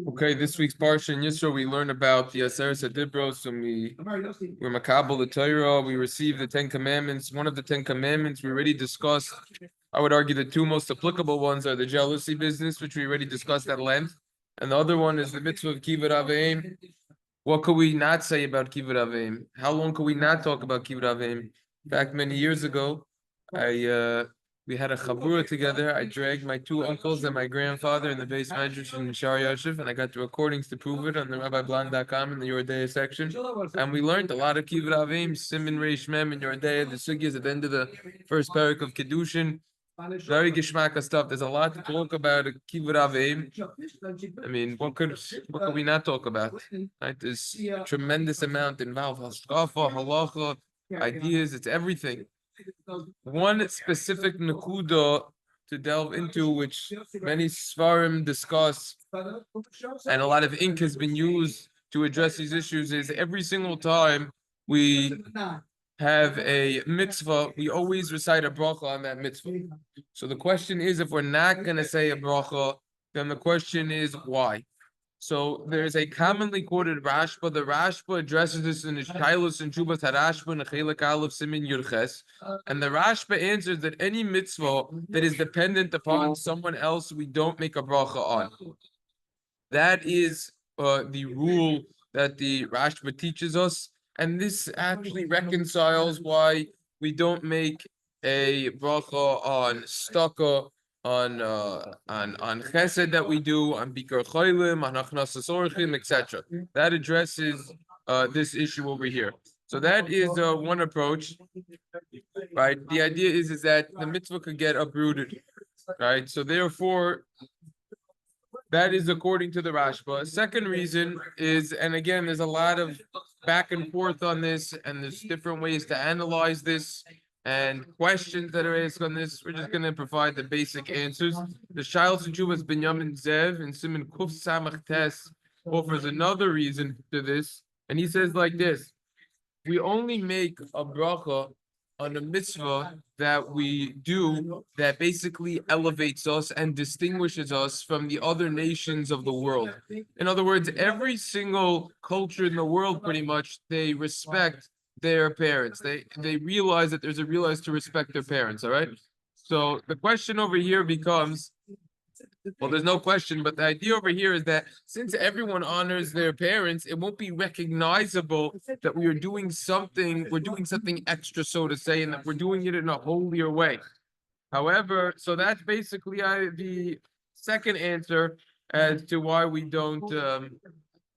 Okay, this week's Parshas Yisro, we learn about the Aseret Adibros, and we're makabel the Torah. We receive the 10 Commandments. One of the 10 Commandments we already discussed. I would argue the two most applicable ones are the jealousy business, which we already discussed at length, and the other one is the mitzvah of Kivud Aveim. What could we not say about Kivud Aveim? How long could we not talk about Kivud Aveim? In fact, many years ago, we had a chabura together. I dragged my two uncles and my grandfather in the base medrash in Shari Yashiv, and I got the recordings to prove it on the rabbiblond.com in the Yordeya section. And we learned a lot of Kivud Aveim, siman reish mem in Yordeya, the sugyas at the end of the first parak of Kedushin. Very geshmaka stuff. There's a lot to talk about Kivud Aveim. I mean, what could we not talk about? Right? There's a tremendous amount involved. Hashkafa, halacha, ideas, it's everything. One specific nakuda to delve into, which many svarim discuss, and a lot of ink has been used to address these issues, is every single time we have a mitzvah, we always recite a bracha on that mitzvah. So the question is, if we're not going to say a bracha, then the question is why? So there's a commonly quoted Rashba. The Rashba addresses this in his Shilos Veteshuvos Rashba and chalek aleph siman yurches. And the Rashba answers that any mitzvah that is dependent upon someone else, we don't make a bracha on. That is the rule that the Rashba teaches us, and this actually reconciles why we don't make a bracha on staka, on chesed that we do, on bikar cholim, on achnasas orchim, etc. That addresses this issue over here. So that is one approach, right? The idea is that the mitzvah could get uprooted, right? So therefore, that is according to the Rashba. A second reason is, and again, there's a lot of back and forth on this, and there's different ways to analyze this, and questions that are asked on this. We're just going to provide the basic answers. The Shilos Veteshuvos Binyamin Zev in Siman Kuf Samach Tes offers another reason to this, and he says like this: we only make a bracha on a mitzvah that we do that basically elevates us and distinguishes us from the other nations of the world. In other words, every single culture in the world, pretty much, they respect their parents. They realize that there's a realize to respect their parents, all right? So the question over here becomes, well, there's no question, but the idea over here is that since everyone honors their parents, it won't be recognizable that we're doing something extra, so to say, and that we're doing it in a holier way. However, so that's basically the second answer as to why we don't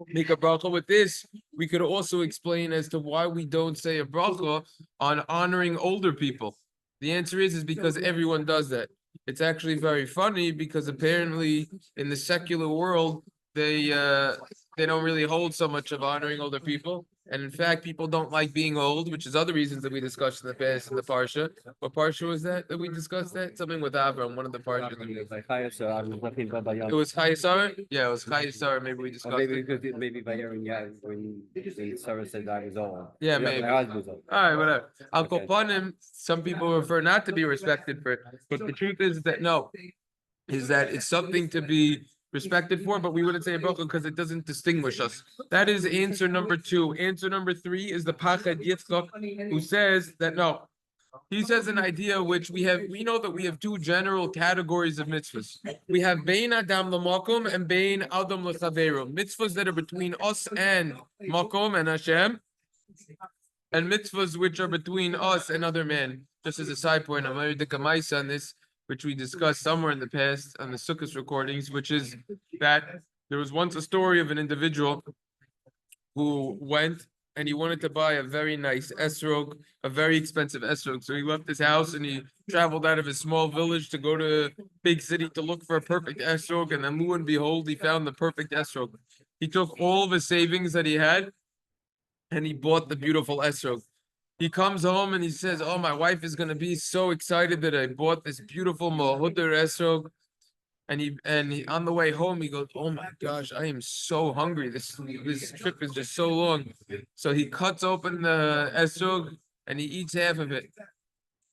make a bracha. With this, we could also explain as to why we don't say a bracha on honoring older people. The answer is because everyone does that. It's actually very funny because apparently in the secular world, they don't really hold so much of honoring older people. And in fact, people don't like being old, which is other reasons that we discussed in the past in the parsha. What parsha was that we discussed that? Something with Avram, one of the parshas. It was Chayesar? Yeah, it was Chayesar. Maybe we discussed it. Maybe by hearing, yeah, when Sarah said I was old. Yeah, maybe. All right, whatever. Al Kopanim, some people refer not to be respected for it, but the truth is that no, is that it's something to be respected for, but we wouldn't say a bracha because it doesn't distinguish us. That is answer number 2. Answer number 3 is the Pachad Yitzchak, who says that no. He says an idea which we know that we have 2 general categories of mitzvahs. We have Bein Adam L'Makom and Bein Adam L'Chaveru. Mitzvahs that are between us and Makom and Hashem, and mitzvahs which are between us and other men. Just as a side point, I'm going to Kamaisa on this, which we discussed somewhere in the past on the Sukkot recordings, which is that there was once a story of an individual who went and he wanted to buy a very nice esrog, a very expensive esrog. So he left his house and he traveled out of his small village to go to a big city to look for a perfect esrog. And then lo and behold, he found the perfect esrog. He took all of his savings that he had and he bought the beautiful esrog. He comes home and he says, "Oh, my wife is going to be so excited that I bought this beautiful Mohuder esrog." And he on the way home, he goes, "Oh my gosh, I am so hungry. This trip is just so long." So he cuts open the esrog and he eats half of it.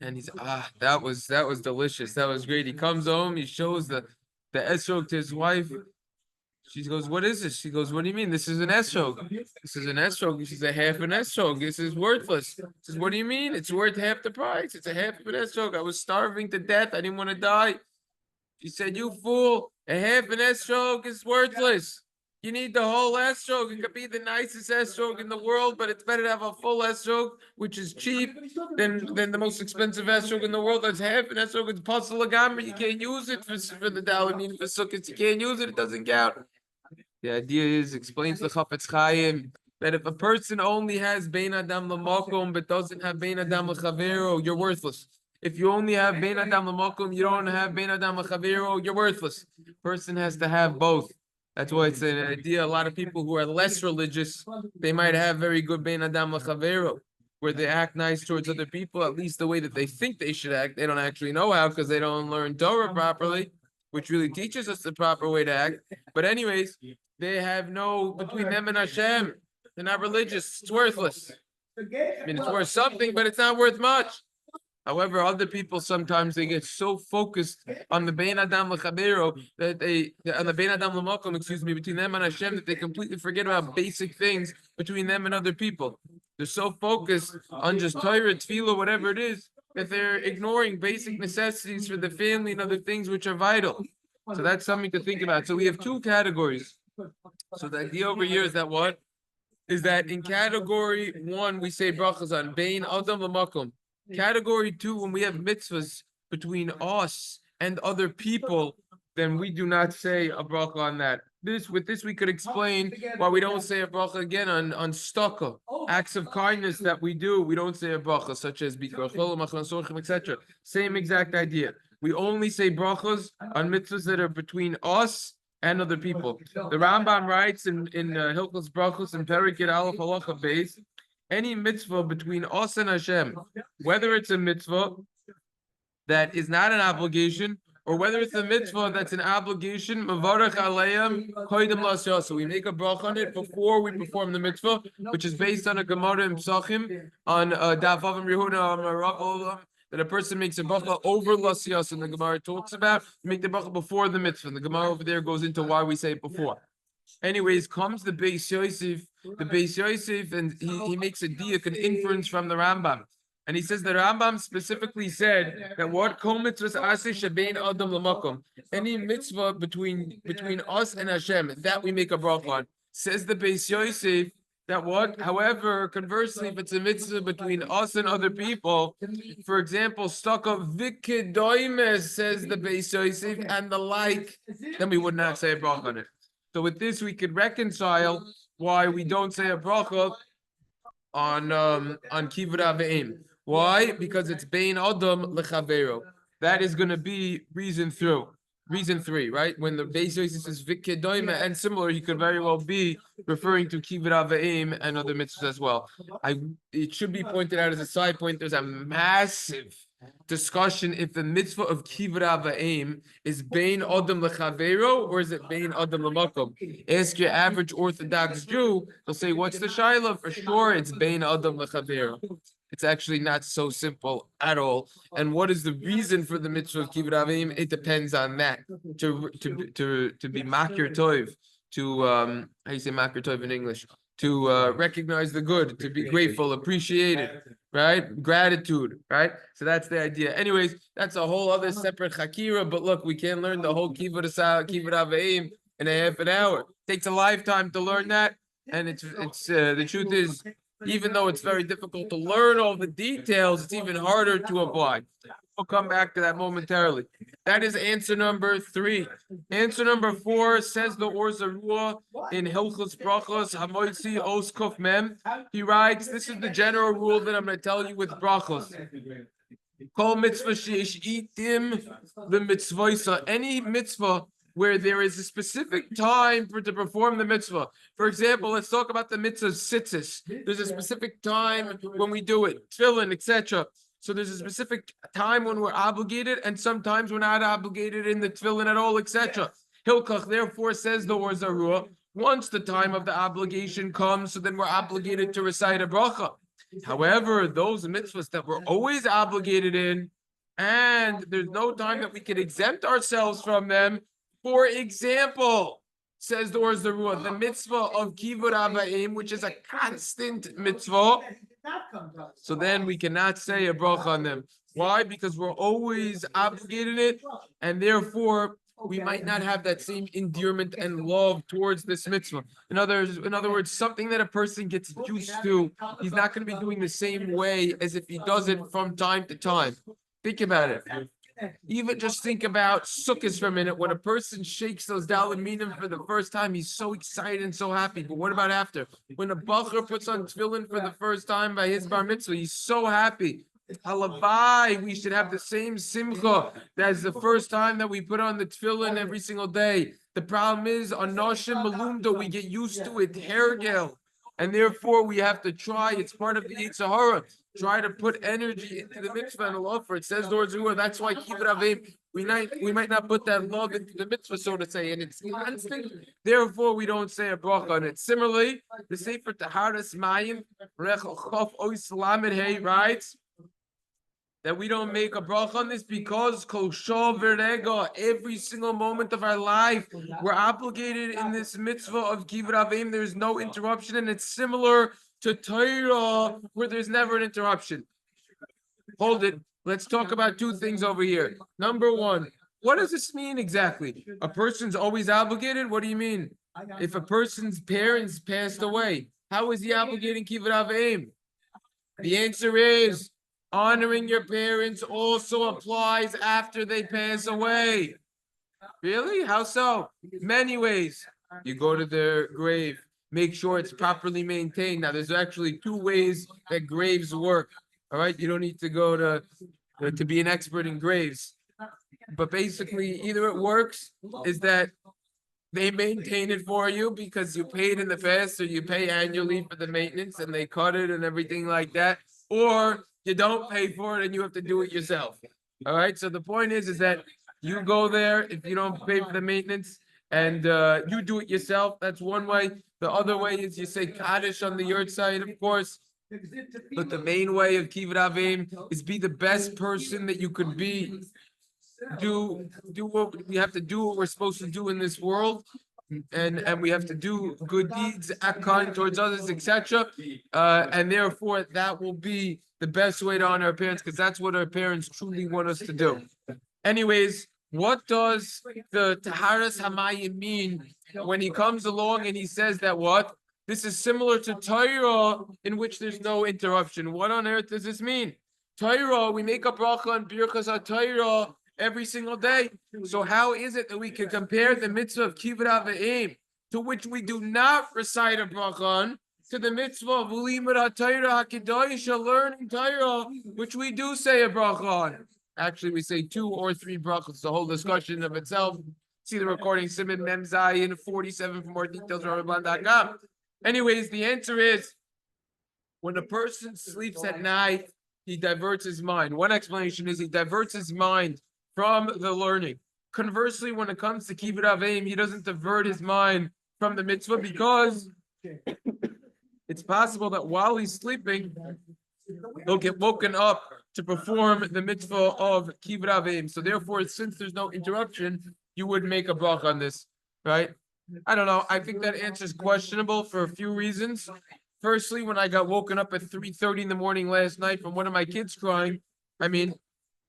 And he's, that was delicious. That was great. He comes home, he shows the the esrog to his wife. She goes, "What is this?" She goes, "What do you mean? This is an esrog. This is an esrog. This is a half an esrog. This is worthless." She says, "What do you mean? It's worth half the price. It's a half of an esrog. I was starving to death. I didn't want to die." She said, "You fool! A half an esrog is worthless. You need the whole esrog. It could be the nicest esrog in the world, but it's better to have a full esrog, which is cheap, than the most expensive esrog in the world. That's half an esrog. It's puzzle gamma. You can't use it for the dalamine for sukkahs. You can't use it. It doesn't count." The idea is, explains the Chafetz Chaim, that if a person only has Bein Adam L'Makom but doesn't have Bein Adam L'Chavero, you're worthless. If you only have Bein Adam L'Makom, you don't have Bein Adam L'Chavero, you're worthless. Person has to have both. That's why it's an idea. A lot of people who are less religious, they might have very good Bein Adam L'Chavero, where they act nice towards other people, at least the way that they think they should act. They don't actually know how because they don't learn Torah properly, which really teaches us the proper way to act. But anyways, they have no, between them and Hashem, they're not religious. It's worthless. I mean, it's worth something, but it's not worth much. However, other people sometimes they get so focused on the Bein Adam L'Chavero that on the Bein Adam L'Makom, between them and Hashem, that they completely forget about basic things between them and other people. They're so focused on just Torah, Tefillah, whatever it is, that they're ignoring basic necessities for the family and other things which are vital. So that's something to think about. So we have two categories. So the idea over here is that what? Is that in category 1, we say berachos on Bein Adam L'Makom. Category 2, when we have mitzvahs between us and other people, then we do not say a bracha on that. With this we could explain why we don't say a bracha again on staka, acts of kindness that we do. We don't say a bracha, such as etc. Same exact idea. We only say brachas on mitzvahs that are between us and other people. The Rambam writes in Hilchos Brachos in Perek Aleph Halacha Beis, any mitzvah between us and Hashem, whether it's a mitzvah that is not an obligation, or whether it's a mitzvah that's an obligation, mavarach aleim koydem l'asiyah. So we make a bracha on it before we perform the mitzvah, which is based on a Gemara in Psachim on Daf Avim Yehuda that a person makes a bracha over l'asiyah. And the Gemara talks about make the bracha before the mitzvah. And the Gemara over there goes into why we say it before. Anyways, comes the Beis Yosef, and he makes a diak, an inference from the Rambam. And he says the Rambam specifically said that what kol mitzvahs aseh shebein adam l'makom, any mitzvah between us and Hashem, that we make a bracha on. Says the Beis Yosef that what, however, conversely, if it's a mitzvah between us and other people, for example, staka vikedoimes, says the Beis Yosef, and the like, then we would not say a bracha on it. So with this, we could reconcile why we don't say a bracha on kivud aveim. Why? Because it's bein adam lechavero. That is going to be reason 3, right? When the Beis Yosef says vikedoime and similar, he could very well be referring to kivud aveim and other mitzvahs as well. It should be pointed out as a side point. There's a massive discussion if the mitzvah of kivud aveim is bein adam lechavero or is it bein adam lemakom. Ask your average Orthodox Jew, they'll say, "What's the shaila?" For sure, it's bein adam lechavero. It's actually not so simple at all. And what is the reason for the mitzvah of kivud aveim? It depends on that. To be makir tov, to how do you say makir tov in English? To recognize the good, to be grateful, appreciate it, right? Gratitude, right? So that's the idea. Anyways, that's a whole other separate chakira. But look, we can't learn the whole kivud aveim in a half an hour. It takes a lifetime to learn that. And it's the truth is, even though it's very difficult to learn all the details, it's even harder to apply. We'll come back to that momentarily. That is answer number 3. Answer number 4 says the Or Zarua in Hilchos Brachos Hamoitzi Os Kuf Mem. He writes, this is the general rule that I'm going to tell you with brachos. Kol mitzvah sheish itim the mitzvosa. Any mitzvah where there is a specific time to perform the mitzvah. For example, let's talk about the mitzvah of tzitzis. There's a specific time when we do it, tefillin, etc. So there's a specific time when we're obligated, and sometimes we're not obligated in the tefillin at all, etc. Hilkach therefore says the Or Zarua, once the time of the obligation comes, so then we're obligated to recite a bracha. However, those mitzvahs that we're always obligated in, and there's no time that we can exempt ourselves from them, For example, says the words of the Ruach, the mitzvah of kivud abayim, which is a constant mitzvah. So then we cannot say a bracha on them. Why? Because we're always obligated it, and therefore we might not have that same endearment and love towards this mitzvah. In other words, something that a person gets used to, he's not going to be doing the same way as if he does it from time to time. Think about it. Even just think about sukkahs for a minute. When a person shakes those daled minim for the first time, he's so excited and so happy. But what about after? When a bacher puts on tefillin for the first time by his bar mitzvah, he's so happy. Halavai, we should have the same simcha as the first time that we put on the tefillin every single day. The problem is, on Noshim Malumda, we get used to it, hergel. And therefore, we have to try. It's part of the Yetzer Hara. Try to put energy into the mitzvah and love for it. It says Lord Zuhar, that's why Kivud Avim, we might not put that love into the mitzvah, so to say, and it's constant. Therefore, we don't say a bracha on it. Similarly, the Sefer Taharas Mayim, Rech Chof Ois Lamed Hey writes that we don't make a bracha on this because kol shov v'rega, every single moment of our life, we're obligated in this mitzvah of kivud avim. There's no interruption, and it's similar to Torah, where there's never an interruption. Hold it. Let's talk about two things over here. Number one, what does this mean exactly? A person's always obligated? What do you mean? If a person's parents passed away, how is he obligating kivud avim? The answer is, honoring your parents also applies after they pass away. Really? How so? Many ways. You go to their grave, make sure it's properly maintained. Now, there's actually two ways that graves work. All right, you don't need to go to be an expert in graves. But basically, either it works is that they maintain it for you because you paid in the past, or you pay annually for the maintenance and they cut it and everything like that, or you don't pay for it and you have to do it yourself. All right. So the point is that you go there if you don't pay for the maintenance and you do it yourself. That's one way. The other way is you say Kaddish on the yurt side, of course. But the main way of Kivud Avim is be the best person that you could be. Do what we have to do, what we're supposed to do in this world. And we have to do good deeds, act kind towards others, etc. And therefore, that will be the best way to honor our parents, because that's what our parents truly want us to do. Anyways, what does the Taharas Hamayim mean when he comes along and he says that what? This is similar to Torah, in which there's no interruption. What on earth does this mean? Torah, we make a bracha and berachos on Torah every single day. So how is it that we can compare the mitzvah of kivud avim, to which we do not recite a bracha on, to the mitzvah of limud haTorah hakedosh, learning Torah, which we do say a bracha on? Actually, we say 2 or 3 brachas. The whole discussion of itself. See the recording, siman mamzar 47 for more details. Rashba.com. Anyways, the answer is, when a person sleeps at night, he diverts his mind. One explanation is he diverts his mind from the learning. Conversely, when it comes to kivud avim, he doesn't divert his mind from the mitzvah, because it's possible that while he's sleeping, he'll get woken up to perform the mitzvah of kivud avim. So therefore, since there's no interruption, you would make a bracha on this, right? I don't know. I think that answer is questionable for a few reasons. Firstly, when I got woken up at 3:30 in the morning last night from one of my kids crying, I mean,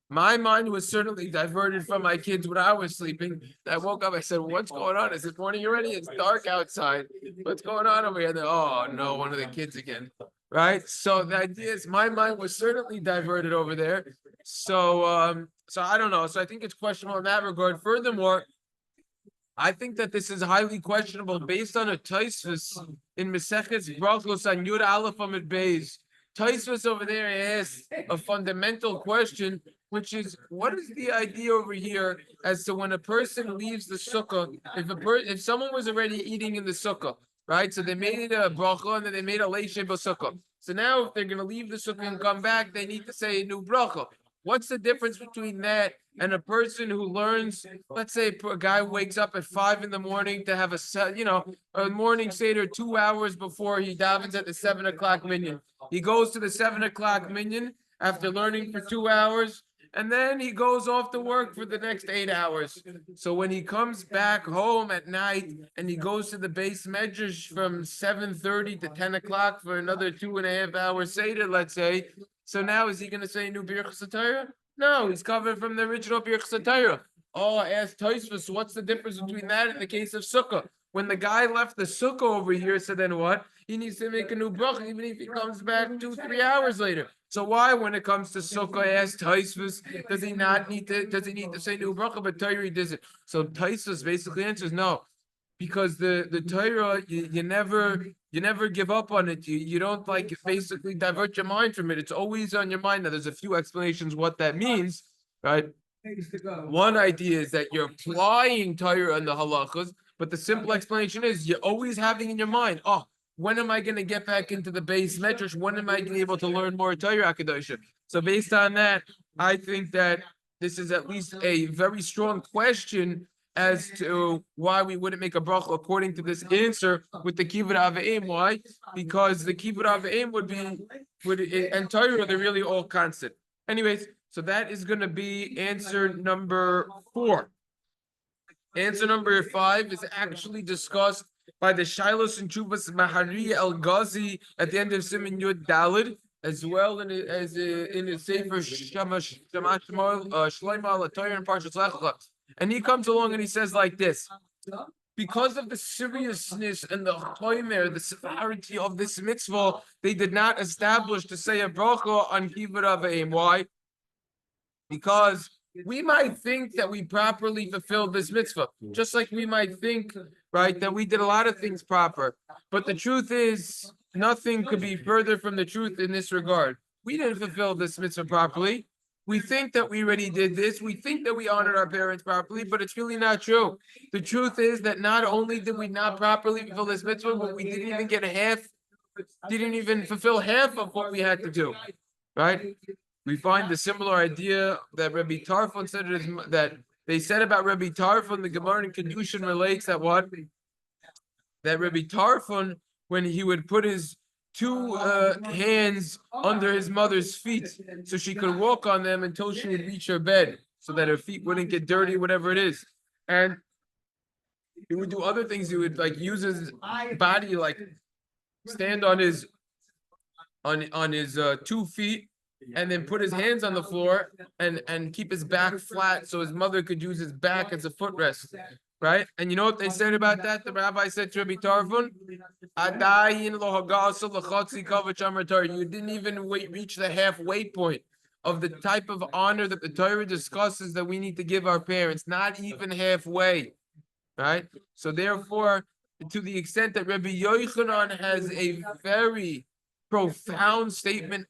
my mind was certainly diverted from my kids when I was sleeping. I woke up, I said, what's going on? Is it morning already? It's dark outside. What's going on over here? Oh, no, one of the kids again. Right? So the idea is my mind was certainly diverted over there. So I don't know. So I think it's questionable in that regard. Furthermore, I think that this is highly questionable based on a Tosfos in Maseches Berachos on Yud Aleph Amud Beis. Tosfos over there asks a fundamental question, which is, what is the idea over here as to when a person leaves the sukkah? If someone was already eating in the sukkah, right? So they made a bracha and then they made a leishe b'sukkah. So now if they're going to leave the sukkah and come back, they need to say a new bracha. What's the difference between that and a person who learns, let's say a guy wakes up at 5 in the morning to have a morning seder 2 hours before he davens at the 7 o'clock minyan. He goes to the 7 o'clock minyan after learning for 2 hours, and then he goes off to work for the next 8 hours. So when he comes back home at night and he goes to the base medrash from 7:30 to 10 o'clock for another 2.5 hours seder, let's say. So now is he going to say new berachos Torah? No, he's covered from the original berachos Torah. Oh, I asked Tosfos, what's the difference between that and the case of sukkah? When the guy left the sukkah over here, so then what? He needs to make a new bracha, even if he comes back 2-3 hours later. So why, when it comes to sukkah, I asked Tosfos, does he need to say new bracha? But Torah does it. So Tosfos basically answers no, because the Torah you never give up on it. You don't like basically divert your mind from it. It's always on your mind. Now there's a few explanations what that means, right? One idea is that you're applying Torah and the halachas, but the simple explanation is you're always having in your mind, oh, when am I going to get back into the base medrash? When am I going to be able to learn more Torah Kedusha? So based on that, I think that this is at least a very strong question as to why we wouldn't make a bracha according to this answer with the kibbud avim. Why? Because the kibbud avim and Torah, they're really all constant. Anyways, so that is going to be answer number 4. Answer number 5 is actually discussed by the Shilos Veteshuvos Mahari El Ghazi at the end of Siman Yud Dalid, as well as in his Sefer Shlomo Torah and Parshas Yisro. And he comes along and he says like this: because of the seriousness and the chomer, the severity of this mitzvah, they did not establish to say a bracha on kibbud avim. Why? Because we might think that we properly fulfilled this mitzvah, just like we might think, right, that we did a lot of things proper. But the truth is, nothing could be further from the truth in this regard. We didn't fulfill this mitzvah properly. We think that we already did this. We think that we honored our parents properly, but it's really not true. The truth is that not only did we not properly fulfill this mitzvah, but we didn't even fulfill half of what we had to do, right? We find the similar idea that Rabbi Tarfon said that they said about Rabbi Tarfon. The Gemara in Kedushin relates that Rabbi Tarfon, when he would put his 2 hands under his mother's feet so she could walk on them until she would reach her bed, so that her feet wouldn't get dirty, whatever it is. And he would do other things. He would like use his body, like stand on his 2 feet, and then put his hands on the floor and keep his back flat so his mother could use his back as a footrest, right? And you know what they said about that? The rabbi said to Rabbi Tarfon, you didn't even reach the halfway point of the type of honor that the Torah discusses that we need to give our parents, not even halfway, right? So therefore, to the extent that Rabbi Yochanan has a very profound statement,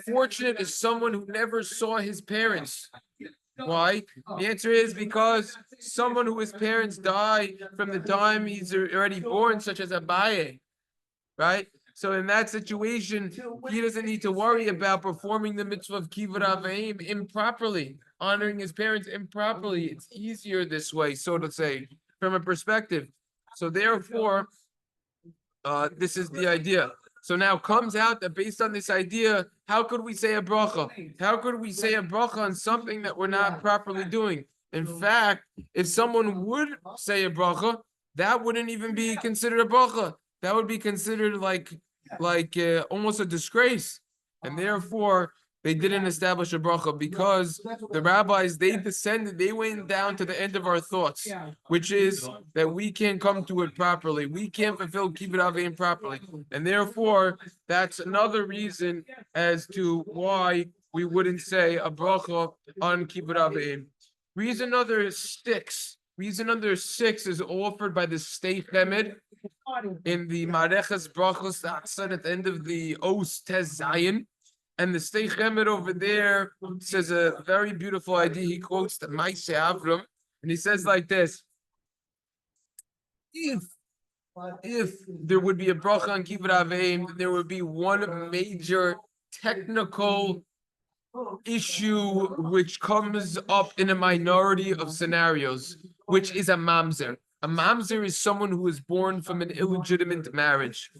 fortunate is someone who never saw his parents. Why? The answer is because someone whose parents die from the time he's already born, such as Abaye, right? So in that situation, he doesn't need to worry about performing the mitzvah of kibbud avim improperly, honoring his parents improperly. It's easier this way, so to say, from a perspective. So therefore, this is the idea. So now comes out that based on this idea, how could we say a bracha? How could we say a bracha on something that we're not properly doing? In fact, if someone would say a bracha, that wouldn't even be considered a bracha. That would be considered like almost a disgrace. And therefore, they didn't establish a bracha because the rabbis, they went down to the end of our thoughts, which is that we can't come to it properly. We can't fulfill kibbud avim properly. And therefore, that's another reason as to why we wouldn't say a bracha on kibbud avim. Reason number 6 is offered by the State Chemed in the Marechas Brachos at the end of the Os Tez Zayin. And the State Chemed over there says a very beautiful idea. He quotes the Maaseh Avram, and he says like this: if there would be a bracha on kibbud avim, there would be one major technical issue which comes up in a minority of scenarios, which is a mamzar. A mamzar is someone who is born from an illegitimate marriage.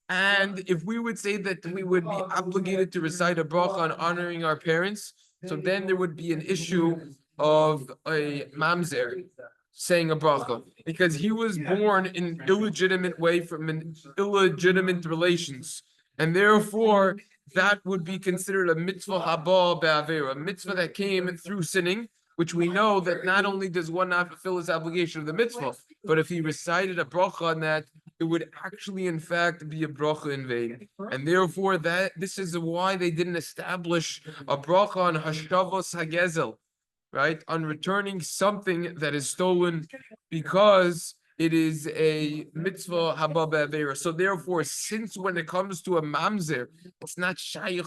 And if we would say that we would be obligated to recite a bracha on honoring our parents, so then there would be an issue of a mamzar saying a bracha, because he was born in illegitimate way from an illegitimate relations, and therefore that would be considered a mitzvah haba be'avera, a mitzvah that came through sinning, which we know that not only does one not fulfill his obligation of the mitzvah, but if he recited a bracha on that, it would actually, in fact, be a bracha in vain. And therefore, this is why they didn't establish a bracha on hashavos hagezel, right? On returning something that is stolen, because it is a mitzvah haba be'avera. So therefore, since when it comes to a mamzer, it's not shaykh,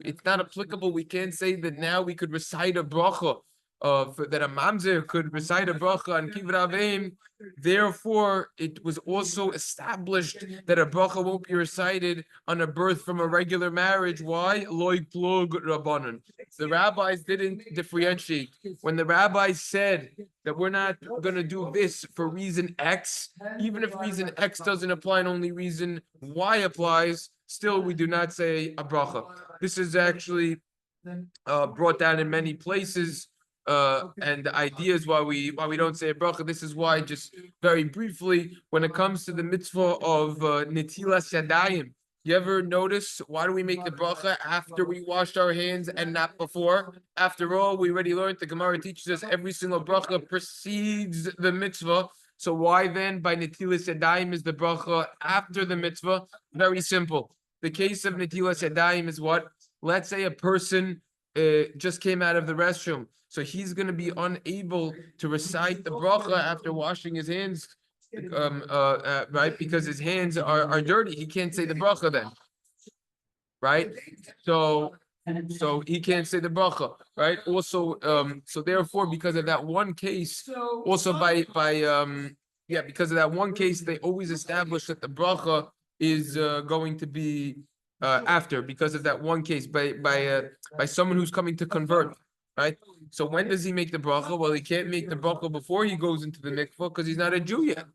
it's not applicable. We can't say that now we could recite a bracha that a mamzer could recite a bracha on kibbud avim. Therefore, it was also established that a bracha won't be recited on a birth from a regular marriage. Why? Loy plug rabbanon. The rabbis didn't differentiate. When the rabbis said that we're not going to do this for reason X, even if reason X doesn't apply and only reason Y applies, still we do not say a bracha. This is actually brought down in many places. And the idea is why we don't say a bracha. This is why, just very briefly, when it comes to the mitzvah of netilas yadayim, you ever notice why do we make the bracha after we washed our hands and not before? After all, we already learned, the Gemara teaches us every single bracha precedes the mitzvah. So why then by netilas yadayim is the bracha after the mitzvah? Very simple. The case of netilas yadayim is what? Let's say a person just came out of the restroom. So he's going to be unable to recite the bracha after washing his hands, right? Because his hands are dirty. He can't say the bracha then, right? So he can't say the bracha, right? Also, so therefore, because of that one case, also because of that one case, they always establish that the bracha is going to be after, because of that one case by someone who's coming to convert. Right? So when does he make the bracha? Well, he can't make the bracha before he goes into the mikvah because he's not a Jew yet,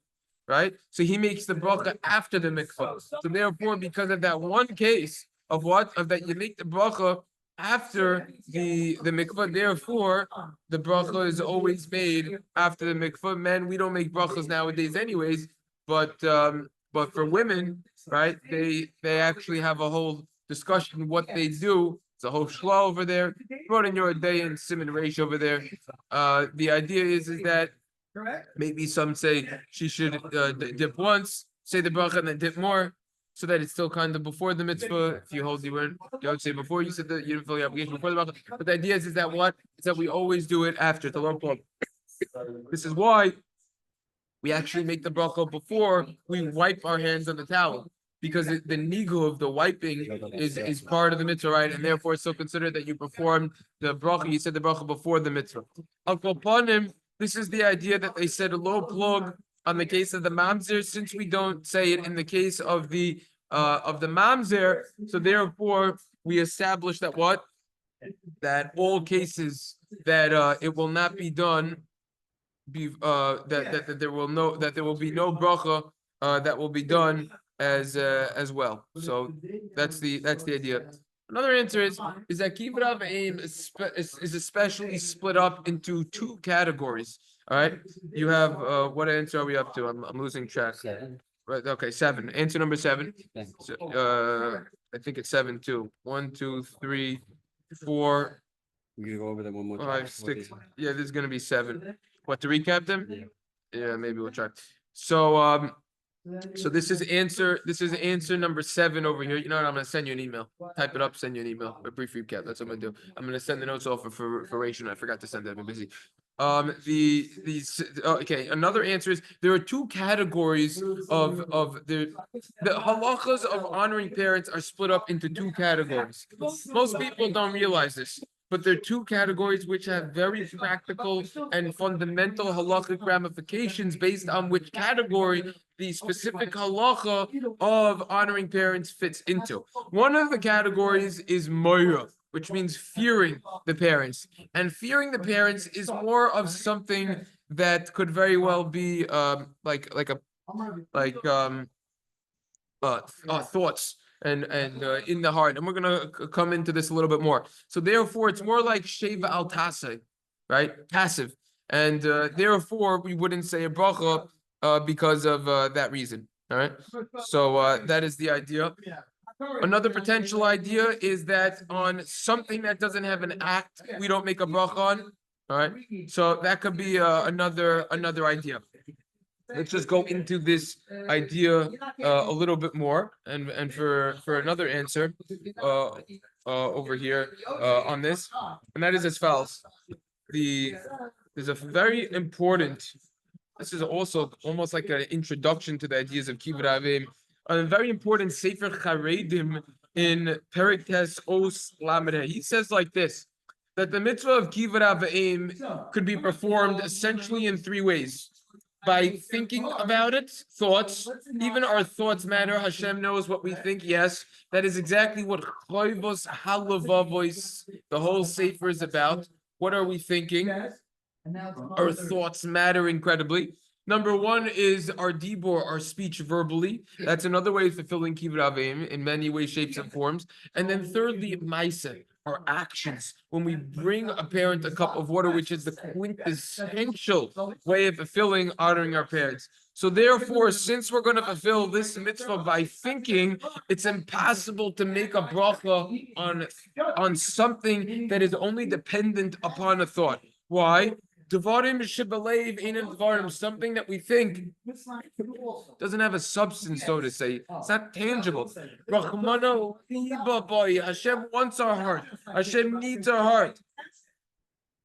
right? So he makes the bracha after the mikvah. So therefore, because of that one case of that you make the bracha after the mikvah, therefore the bracha is always made after the mikvah. Men, we don't make brachas nowadays anyways, but for women, right? They actually have a whole discussion what they do. It's a whole shla over there. Brought in your day and siman reish over there. The idea is that maybe some say she should dip once, say the bracha, and then dip more, so that it's still kind of before the mitzvah. If you hold the word, you would say before you said that you didn't feel the obligation before the bracha. But the idea is that what? Is that we always do it after the long club. This is why we actually make the bracha before we wipe our hands on the towel. Because the nigu of the wiping is part of the mitzvah, right? And therefore, it's so considered that you performed the bracha. You said the bracha before the mitzvah. Al kolpanim, this is the idea that they said a low plug on the case of the mamzer, since we don't say it in the case of the mamzer. So therefore, we establish that that all cases that it will not be done. That there will be no bracha that will be done as well. So that's the idea. Another answer is that kibbud avim is especially split up into two categories. All right, you have what answer are we up to? I'm losing track. Right. Okay, 7. Answer number 7. So, I think it's 7 too. 1, 2, 3, 4. You go over them one more time. 5, 6. Yeah, this is gonna be 7. What, to recap them? Yeah, maybe we'll try. So so this is answer number 7 over here. You know what? I'm gonna send you an email. Type it up, send you an email. A brief recap. That's what I'm gonna do. I'm gonna send the notes off for Rachel. I forgot to send that. I've been busy. Okay. Another answer is there are two categories of the halachas of honoring parents are split up into two categories. Most people don't realize this. But there are two categories which have very practical and fundamental halachic ramifications based on which category the specific halacha of honoring parents fits into. One of the categories is moira, which means fearing the parents. And fearing the parents is more of something that could very well be like thoughts and in the heart, and we're gonna come into this a little bit more. So therefore, it's more like sheva al tase, right? Passive, and therefore we wouldn't say a bracha because of that reason. All right. So that is the idea. Another potential idea is that on something that doesn't have an act, we don't make a bracha on. All right. So that could be another idea. Let's just go into this idea a little bit more, and for another answer over here on this, and that is as follows. There's a very important. This is also almost like an introduction to the ideas of kibbud avim. A very important Sefer Charedim in Perek Tes Os Lamed. He says like this, that the mitzvah of kibbud avim could be performed essentially in three ways. By thinking about it, thoughts, even our thoughts matter. Hashem knows what we think. Yes, that is exactly what Choivos Halavavos, the whole Sefer, is about. What are we thinking? Our thoughts matter incredibly. Number one is our dibor, our speech verbally. That's another way of fulfilling kibbud avim in many ways, shapes, and forms. And then thirdly, maisa, our actions. When we bring a parent a cup of water, which is the quintessential way of fulfilling, honoring our parents. So therefore, since we're going to fulfill this mitzvah by thinking, it's impossible to make a bracha on something that is only dependent upon a thought. Why? Devarim shebalev einan devarim, something that we think doesn't have a substance, so to say. It's not tangible. Rachmana liba boy. Hashem wants our heart. Hashem needs our heart.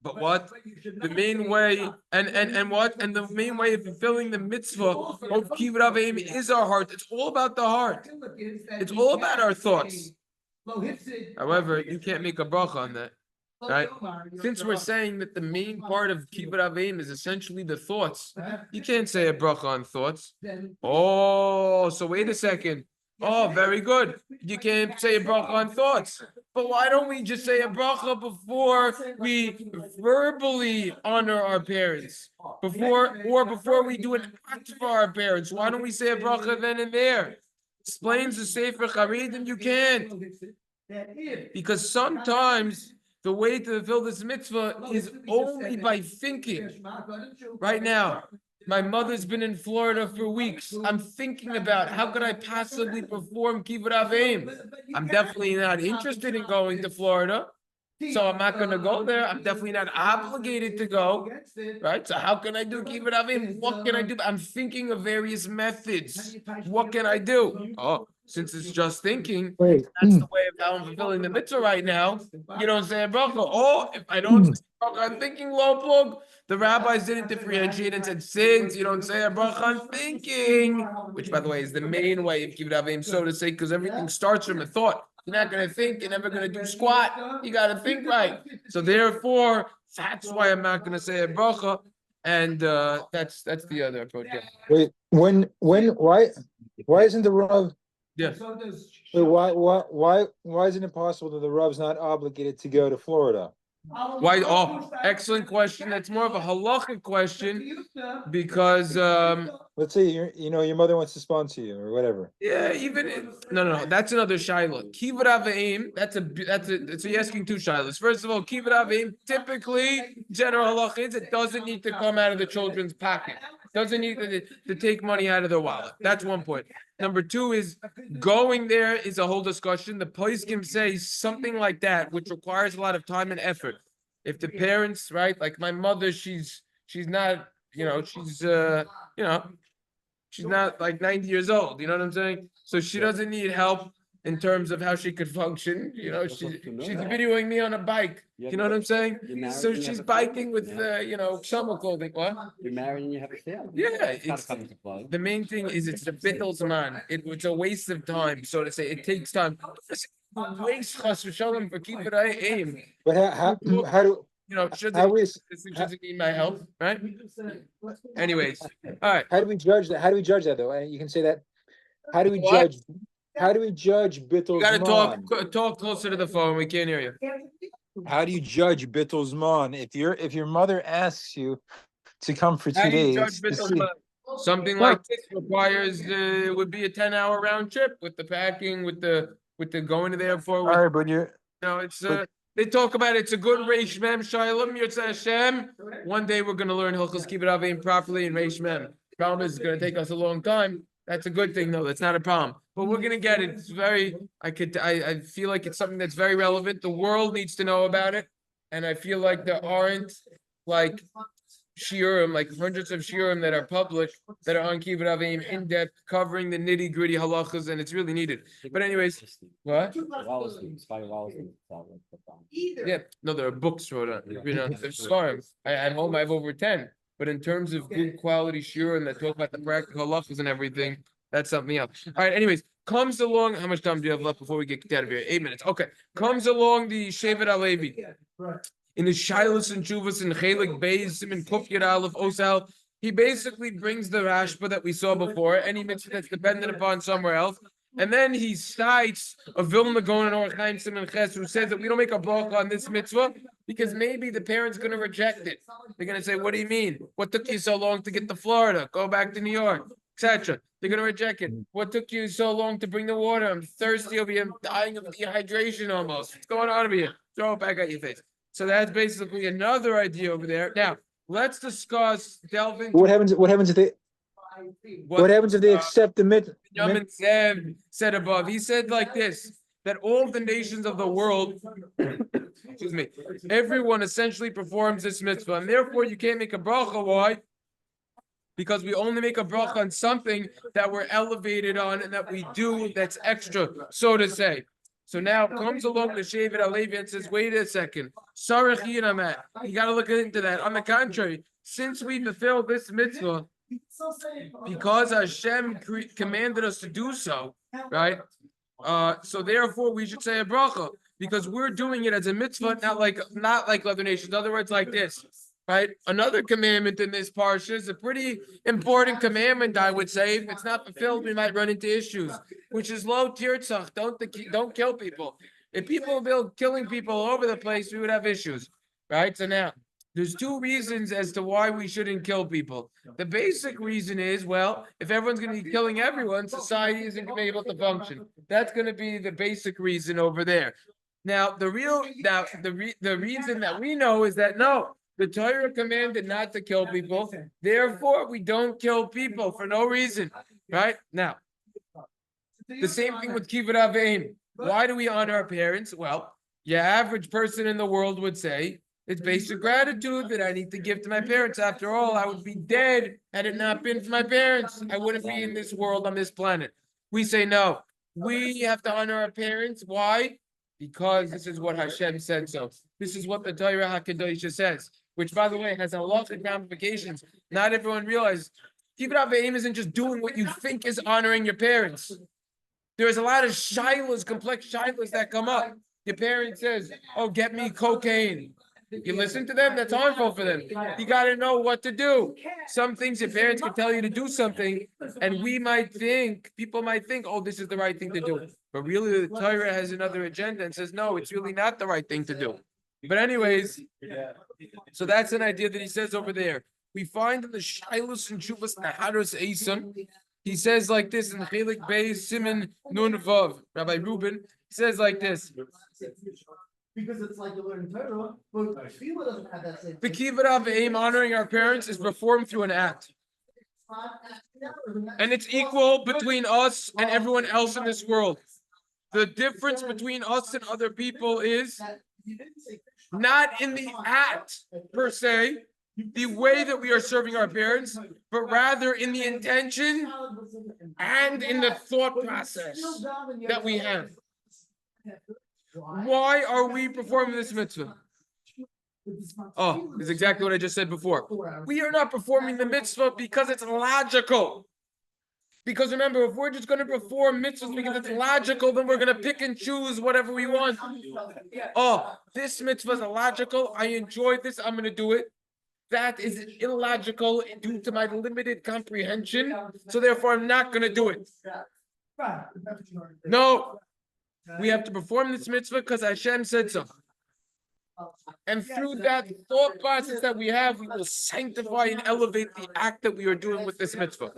But what? The main way, and what? And the main way of fulfilling the mitzvah of kibbud avim is our heart. It's all about the heart. It's all about our thoughts. However, you can't make a bracha on that. Right? Since we're saying that the main part of kibbud avim is essentially the thoughts, you can't say a bracha on thoughts. Oh, so wait a second. Oh, very good. You can't say a bracha on thoughts. But why don't we just say a bracha before we verbally honor our parents? Before we do an act for our parents? Why don't we say a bracha then and there? Explains the Sefer Charedim, you can't. Because sometimes the way to fulfill this mitzvah is only by thinking. Right now, my mother's been in Florida for weeks. I'm thinking about how could I possibly perform kibbud avim. I'm definitely not interested in going to Florida, so I'm not going to go there. I'm definitely not obligated to go, right? So how can I do kibbud avim? What can I do? I'm thinking of various methods. What can I do? Oh, since it's just thinking, that's the way of how I'm fulfilling the mitzvah right now. You don't say a bracha. Oh, if I don't say a bracha, I'm thinking low plug. The rabbis didn't differentiate and said, since you don't say a bracha on thinking, which by the way is the main way of kibbud avim, so to say, because everything starts from a thought. You're not going to think, you're never going to do squat. You got to think right. So therefore, that's why I'm not going to say a bracha. And that's the other approach. Yeah. Wait, why isn't the Rav? Yeah. Wait, why isn't it possible that the Rav's not obligated to go to Florida? Why? Oh, excellent question. That's more of a halachic question because let's say your mother wants to sponsor you or whatever. Yeah, no, that's another shiloh. Kibbud avim, that's so you're asking two shilohs. First of all, kibbud avim, typically general halacha is it doesn't need to come out of the children's pocket. Doesn't need to take money out of their wallet. That's one point. Number two is going there is a whole discussion. The poskim say something like that, which requires a lot of time and effort. If the parents, right, like my mother, she's not, she's not like 90 years old. You know what I'm saying? So she doesn't need help in terms of how she could function. She's videoing me on a bike. You know what I'm saying? So she's biking with, summer clothing. What? You're married and you have a family. Yeah, the main thing is it's the bittel's man. It's a waste of time, so to say. It takes time. Waste chas v'shalom for kibbud avim. But how do should need my help, right? Anyways, all right. How do we judge that? How do we judge that though? You can say that. How do we judge? How do we judge Bittel's man? You gotta talk closer to the phone. We can't hear you. How do you judge Bittel's man? If your mother asks you to come for 2 days, Something like this requires would be a 10-hour round trip with the packing, with the going to the airport. All right, but you're It's they talk about it's a good Reish Mem Shalom Yirtzeh Hashem. One day we're gonna learn Hilchos Kibbut Avim properly in Reish Mem. Problem is it's gonna take us a long time. That's a good thing though. That's not a problem. But we're gonna get it. It's very. I feel like it's something that's very relevant. The world needs to know about it, and I feel like there aren't like shiurim, like hundreds of shiurim that are public, that are on Kibbut Avim, in depth, covering the nitty gritty halachas, and it's really needed. But anyways, what? Yeah, no, there are books wrote on. There's svarim. At home, I have over 10. But in terms of good quality shiurim that talk about the practical halachas and everything, that's something else. All right. Anyways, comes along. How much time do you have left before we get out of here? 8 minutes. Okay. Comes along the Shevet Alevi. In the Shilos Veteshuvos and chalek Beis siman Kuf Yud Aleph Osal, he basically brings the Rashba that we saw before, any mitzvah that's dependent upon somewhere else, and then he cites a Vilna Gaon and Orach Chaim Siman Ches, who says that we don't make a beracha on this mitzvah because maybe the parent's going to reject it. They're going to say, "What do you mean? What took you so long to get to Florida? Go back to New York, etc." They're going to reject it. What took you so long to bring the water? I'm thirsty over here. I'm dying of dehydration almost. What's going on over here? Throw it back at your face. So that's basically another idea over there. Now, let's delve into what happens if they accept the mitzvah? Yamin said above. He said like this, that all the nations of the world, excuse me, everyone essentially performs this mitzvah, and therefore you can't make a beracha. Why? Because we only make a beracha on something that we're elevated on and that we do that's extra, so to say. So now comes along the Shevet Alevi and says, wait a second. You got to look into that. On the contrary, since we fulfill this mitzvah, because Hashem commanded us to do so, right? So therefore we should say a beracha, because we're doing it as a mitzvah, not like other nations. In other words, like this. Right? Another commandment in this parsha is a pretty important commandment, I would say. If it's not fulfilled, we might run into issues, which is lo tirtzach. Don't kill people. If people were killing people all over the place, we would have issues. Right? So now, there's two reasons as to why we shouldn't kill people. The basic reason is, well, if everyone's going to be killing everyone, society isn't going to be able to function. That's going to be the basic reason over there. Now, the reason that we know is that no, the Torah commanded not to kill people. Therefore, we don't kill people for no reason. Right? Now, the same thing with Kibbut Avim. Why do we honor our parents? Well, your average person in the world would say, it's basic gratitude that I need to give to my parents. After all, I would be dead had it not been for my parents. I wouldn't be in this world, on this planet. We say, no, we have to honor our parents. Why? Because this is what Hashem said so. This is what the Torah HaKadosh says, which, by the way, has a lot of ramifications. Not everyone realizes. Kibbut Avim isn't just doing what you think is honoring your parents. There's a lot of shilos, complex shilos that come up. Your parent says, oh, get me cocaine. You listen to them, that's harmful for them. You got to know what to do. Some things your parents can tell you to do something, and people might think, oh, this is the right thing to do. But really, the Torah has another agenda and says, no, it's really not the right thing to do. But anyways, so that's an idea that he says over there. We find in the Shilos Veteshuvos Naharos Eison, he says like this in chalek Beis siman Nun Vav. Rabbi Reuben says like this. Because it's like you learn Torah, but Tefillah doesn't have that same. The Kibbut Avim, honoring our parents, is performed through an act. And it's equal between us and everyone else in this world. The difference between us and other people is not in the act per se, the way that we are serving our parents, but rather in the intention and in the thought process that we have. Why are we performing this mitzvah? Oh, it's exactly what I just said before. We are not performing the mitzvah because it's logical. Because remember, if we're just going to perform mitzvahs because it's logical, then we're going to pick and choose whatever we want. Oh, this mitzvah is illogical. I enjoy this. I'm going to do it. That is illogical due to my limited comprehension. So therefore, I'm not going to do it. No. We have to perform this mitzvah because Hashem said so. And through that thought process that we have, we will sanctify and elevate the act that we are doing with this mitzvah.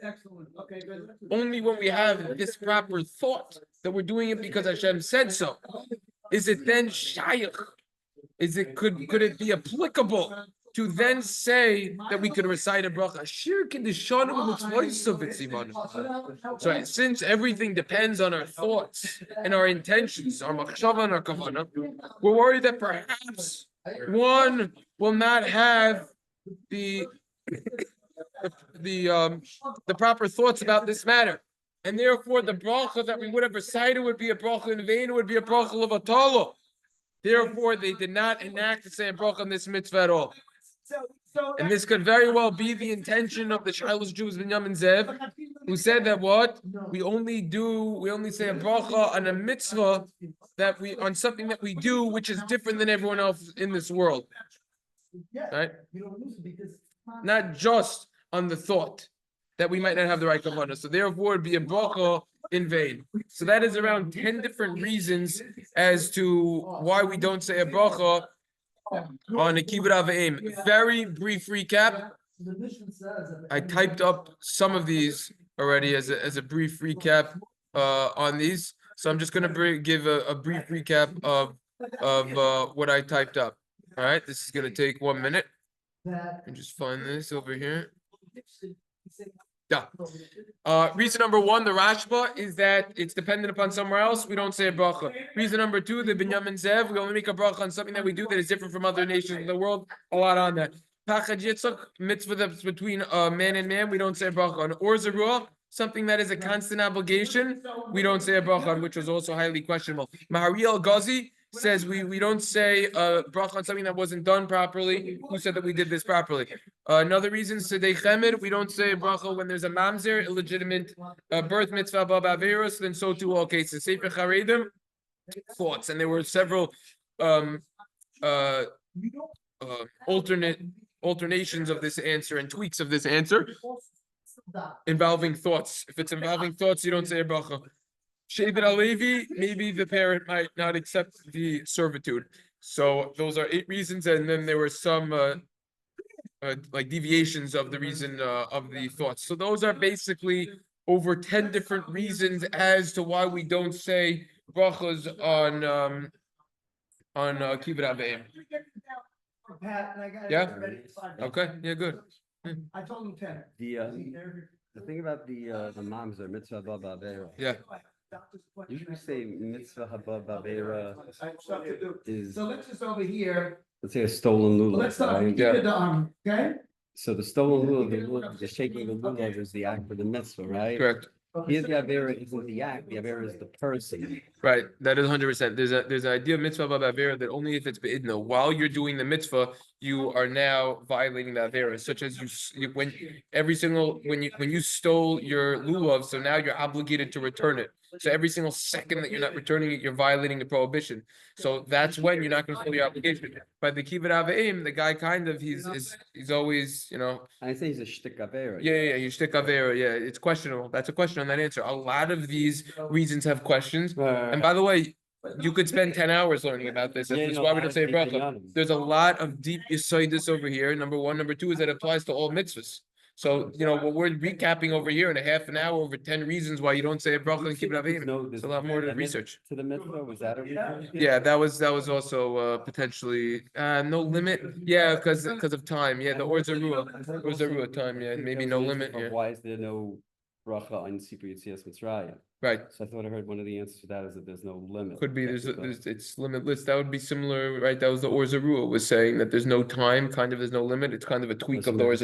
Excellent. Okay, good. Only when we have this proper thought that we're doing it because Hashem said so, is it then shaykh? Could it be applicable to then say that we could recite a bracha? So since everything depends on our thoughts and our intentions, our machshava and our kavanah, we're worried that perhaps one will not have the proper thoughts about this matter. And therefore the bracha that we would have recited would be a bracha in vain, it would be a bracha of atala. Therefore, they did not enact the same bracha on this mitzvah at all. And this could very well be the intention of the Shilos Jews Binyamin Zev, who said that what? We only say a bracha on a mitzvah on something that we do, which is different than everyone else in this world. Right? Not just on the thought that we might not have the right kavanah. So therefore, it'd be a bracha in vain. So that is around 10 different reasons as to why we don't say a bracha on a kibbud avim. Very brief recap. I typed up some of these already as a brief recap on these. So I'm just going to give a brief recap of what I typed up. All right, this is going to take 1 minute. And just find this over here. Yeah. Reason number one, the Rashba, is that it's dependent upon somewhere else. We don't say a bracha. Reason number two, the Binyamin Zev, we only make a bracha on something that we do that is different from other nations in the world. A lot on that. Pachad Yitzchak, mitzvah that's between man and man, we don't say a bracha on. Or Zerua, something that is a constant obligation, we don't say a bracha on, which was also highly questionable. Mahari al-Ghazi says we don't say bracha on something that wasn't done properly. Who said that we did this properly? Another reason, Sedei Chemed, we don't say bracha when there's a mamzar, illegitimate birth mitzvah above averos. Then so too all cases. Sefer Charedim, thoughts, and there were several alternations of this answer and tweaks of this answer involving thoughts. If it's involving thoughts, you don't say a bracha. Shevet Alevi, maybe the parent might not accept the servitude. So those are 8 reasons, and then there were some like deviations of the reason of the thoughts. So those are basically over 10 different reasons as to why we don't say brachos on kibbud avim. Yeah. Okay. Yeah. Good. I told him 10. The thing about the mamzar mitzvah above avera. Yeah. Usually say mitzvah above avera is, So let's just over here. let's say, a stolen lulav. Let's start. Right? Yeah. Okay. So the stolen lulav, the shaking of the lulav is the act for the mitzvah, right? Correct. Here the avera isn't the act, the avera is the person. Right, that is 100%. There's an idea of mitzvah above avera that only if it's beidna. While you're doing the mitzvah, you are now violating the avera, such as when you stole your lulav, so now you're obligated to return it. So every single second that you're not returning it, you're violating the prohibition. So that's when you're not going to fulfill your obligation. But the kibbud avim, the guy he's always, I say he's a shtick avera. Yeah, you shtick avera. Yeah, it's questionable. That's a question on that answer. A lot of these reasons have questions. And by the way, you could spend 10 hours learning about this. That's why we don't say bracha. There's a lot of deep yisoidus over here. Number one. Number two is that it applies to all mitzvahs. So, what we're recapping over here in a half an hour over 10 reasons why you don't say a bracha and kibbud avim. There's a lot more to research. To the mitzvah, was that a reason? Yeah, that was also potentially no limit. Yeah, because of time. Yeah, the Orzarua time. Yeah, maybe no limit. Yeah. Why is there no bracha on Sipur Yitzias Mitzrayim? Right. So I thought I heard one of the answers to that is that there's no limit. Could be it's limitless. That would be similar, right? That was the Orzarua was saying that there's no time, there's no limit. It's kind of a tweak of the Orzarua.